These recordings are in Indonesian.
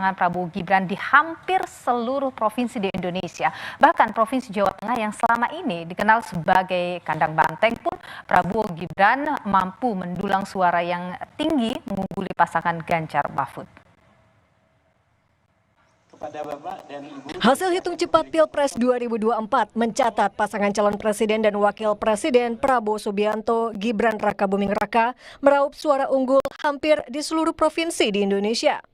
Prabowo Gibran di hampir seluruh provinsi di Indonesia. Bahkan Provinsi Jawa Tengah yang selama ini dikenal sebagai kandang banteng pun Prabowo Gibran mampu mendulang suara yang tinggi mengungguli pasangan Ganjar Mahfud. Hasil hitung cepat Pilpres 2024 mencatat pasangan calon presiden dan wakil presiden Prabowo Subianto, Gibran Rakabuming Raka meraup suara unggul hampir di seluruh provinsi di Indonesia.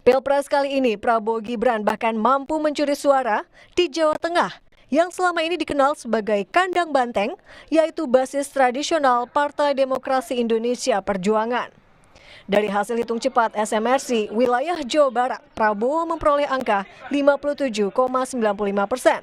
Pilpres kali ini Prabowo Gibran bahkan mampu mencuri suara di Jawa Tengah yang selama ini dikenal sebagai kandang banteng, yaitu basis tradisional Partai Demokrasi Indonesia Perjuangan. Dari hasil hitung cepat SMRC, wilayah Jawa Barat, Prabowo memperoleh angka 57,95%.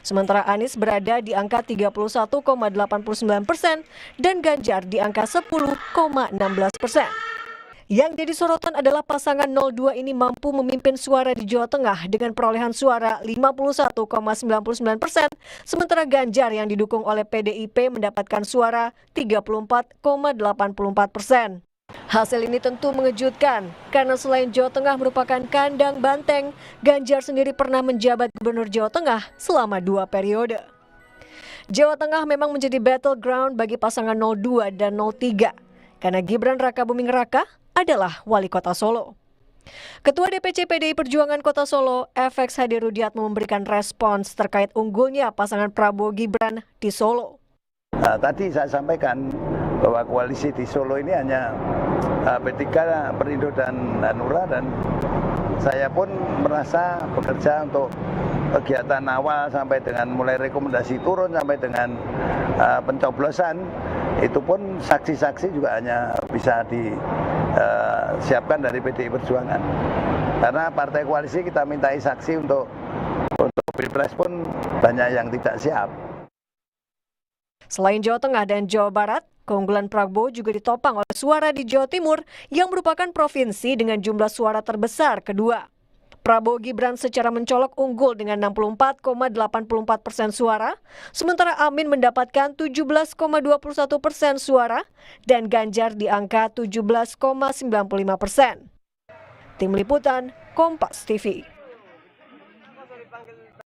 Sementara Anies berada di angka 31,89% dan Ganjar di angka 10,16%. Yang jadi sorotan adalah pasangan 02 ini mampu memimpin suara di Jawa Tengah dengan perolehan suara 51,99%, sementara Ganjar yang didukung oleh PDIP mendapatkan suara 34,84%. Hasil ini tentu mengejutkan, karena selain Jawa Tengah merupakan kandang banteng, Ganjar sendiri pernah menjabat Gubernur Jawa Tengah selama 2 periode. Jawa Tengah memang menjadi battleground bagi pasangan 02 dan 03, karena Gibran Rakabuming Raka adalah wali kota Solo. Ketua DPC PDI Perjuangan Kota Solo, FX Hadi Rudiatmo memberikan respons terkait unggulnya pasangan Prabowo Gibran di Solo. Tadi saya sampaikan bahwa koalisi di Solo ini hanya P3, Perindo dan Hanura, dan saya pun merasa bekerja untuk kegiatan awal sampai dengan mulai rekomendasi turun sampai dengan pencoblosan. Itu pun saksi-saksi juga hanya bisa disiapkan dari PDI Perjuangan. Karena partai koalisi kita mintai saksi untuk Pilpres pun banyak yang tidak siap. Selain Jawa Tengah dan Jawa Barat, keunggulan Prabowo juga ditopang oleh suara di Jawa Timur yang merupakan provinsi dengan jumlah suara terbesar kedua. Prabowo Gibran secara mencolok unggul dengan 64,84% suara, sementara Amin mendapatkan 17,21% suara dan Ganjar di angka 17,95%. Tim Liputan, Kompas TV.